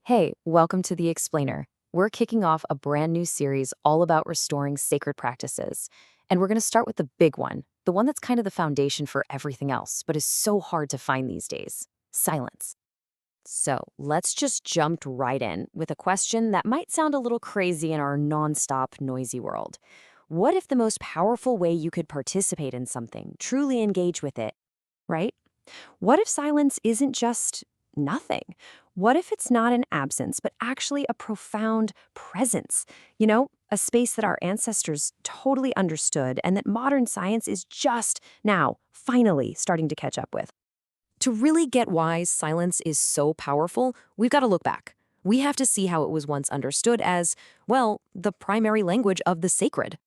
Hey, welcome to The Explainer. We're kicking off a brand new series all about restoring sacred practices. And we're going to start with the big one, the one that's kind of the foundation for everything else, but is so hard to find these days: silence. So let's just jump right in with a question that might sound a little crazy in our nonstop, noisy world. What if the most powerful way you could participate in something, truly engage with it, right? What if silence isn't just nothing? What if it's not an absence, but actually a profound presence? A space that our ancestors totally understood and that modern science is just now, finally, starting to catch up with. To really get why silence is so powerful, we've got to look back. We have to see how it was once understood as, well, the primary language of the sacred.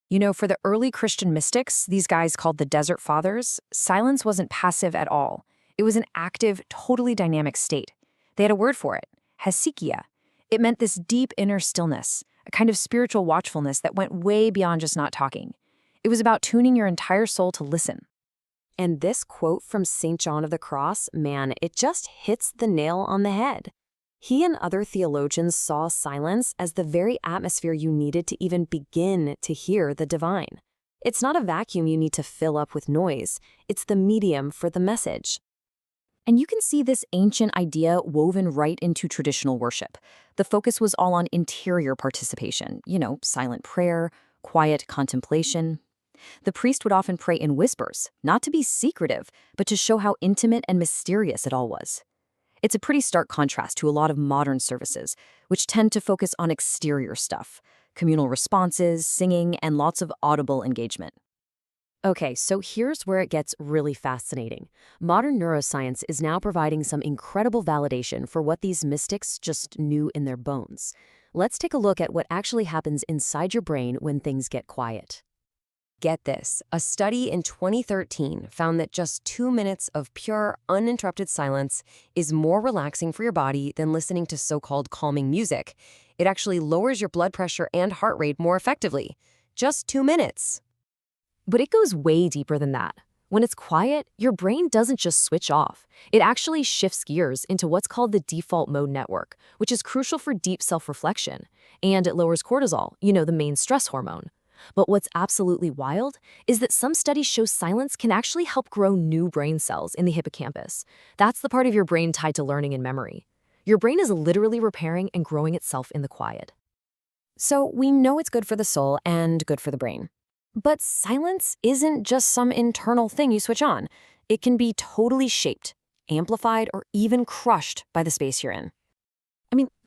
For the early Christian mystics, these guys called the Desert Fathers, silence wasn't passive at all. It was an active, totally dynamic state. They had a word for it: hesychia. It meant this deep inner stillness, a kind of spiritual watchfulness that went way beyond just not talking. It was about tuning your entire soul to listen. And this quote from St. John of the Cross, man, it just hits the nail on the head. He and other theologians saw silence as the very atmosphere you needed to even begin to hear the divine. It's not a vacuum you need to fill up with noise. It's the medium for the message. And you can see this ancient idea woven right into traditional worship. The focus was all on interior participation, silent prayer, quiet contemplation. The priest would often pray in whispers, not to be secretive, but to show how intimate and mysterious it all was. It's a pretty stark contrast to a lot of modern services, which tend to focus on exterior stuff: communal responses, singing, and lots of audible engagement. Okay, so here's where it gets really fascinating. Modern neuroscience is now providing some incredible validation for what these mystics just knew in their bones. Let's take a look at what actually happens inside your brain when things get quiet. Get this, a study in 2013 found that just 2 minutes of pure, uninterrupted silence is more relaxing for your body than listening to so-called calming music. It actually lowers your blood pressure and heart rate more effectively. Just 2 minutes. But it goes way deeper than that. When it's quiet, your brain doesn't just switch off. It actually shifts gears into what's called the default mode network, which is crucial for deep self-reflection. And it lowers cortisol, the main stress hormone. But what's absolutely wild is that some studies show silence can actually help grow new brain cells in the hippocampus. That's the part of your brain tied to learning and memory. Your brain is literally repairing and growing itself in the quiet. So we know it's good for the soul and good for the brain. But silence isn't just some internal thing you switch on. It can be totally shaped, amplified, or even crushed by the space you're in.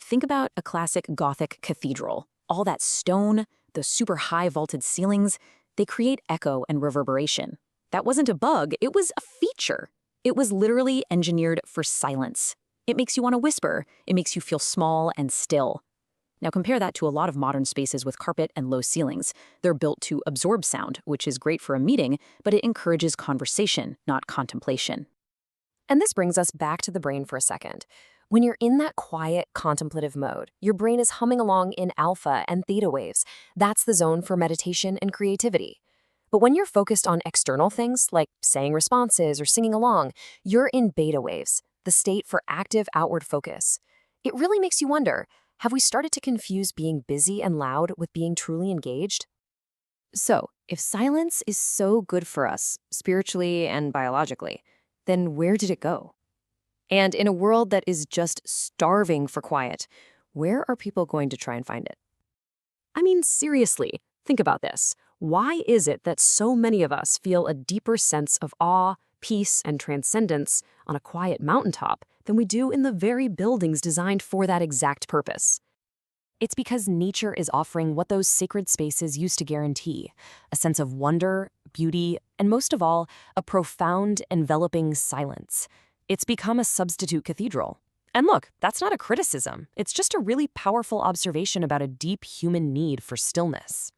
Think about a classic Gothic cathedral. All that stone, the super high vaulted ceilings, they create echo and reverberation. That wasn't a bug, it was a feature. It was literally engineered for silence. It makes you want to whisper. It makes you feel small and still. Now compare that to a lot of modern spaces with carpet and low ceilings. They're built to absorb sound, which is great for a meeting, but it encourages conversation, not contemplation. And this brings us back to the brain for a second. When you're in that quiet, contemplative mode, your brain is humming along in alpha and theta waves. That's the zone for meditation and creativity. But when you're focused on external things, like saying responses or singing along, you're in beta waves, the state for active outward focus. It really makes you wonder, have we started to confuse being busy and loud with being truly engaged? So, if silence is so good for us, spiritually and biologically, then where did it go? And in a world that is just starving for quiet, where are people going to try and find it? Seriously, think about this. Why is it that so many of us feel a deeper sense of awe, peace, and transcendence on a quiet mountaintop than we do in the very buildings designed for that exact purpose? It's because nature is offering what those sacred spaces used to guarantee: a sense of wonder, beauty, and most of all, a profound, enveloping silence. It's become a substitute cathedral. And look, that's not a criticism. It's just a really powerful observation about a deep human need for stillness.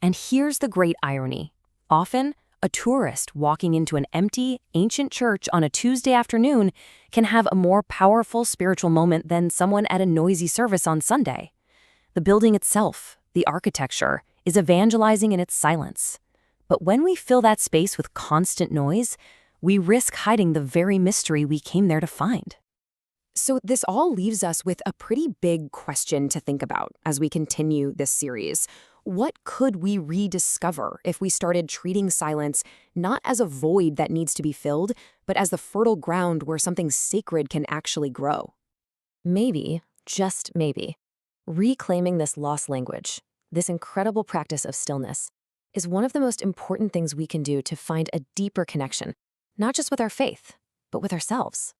And here's the great irony. Often, a tourist walking into an empty, ancient church on a Tuesday afternoon can have a more powerful spiritual moment than someone at a noisy service on Sunday. The building itself, the architecture, is evangelizing in its silence. But when we fill that space with constant noise, we risk hiding the very mystery we came there to find. So this all leaves us with a pretty big question to think about as we continue this series. What could we rediscover if we started treating silence not as a void that needs to be filled, but as the fertile ground where something sacred can actually grow? Maybe, just maybe, reclaiming this lost language, this incredible practice of stillness, is one of the most important things we can do to find a deeper connection, not just with our faith, but with ourselves.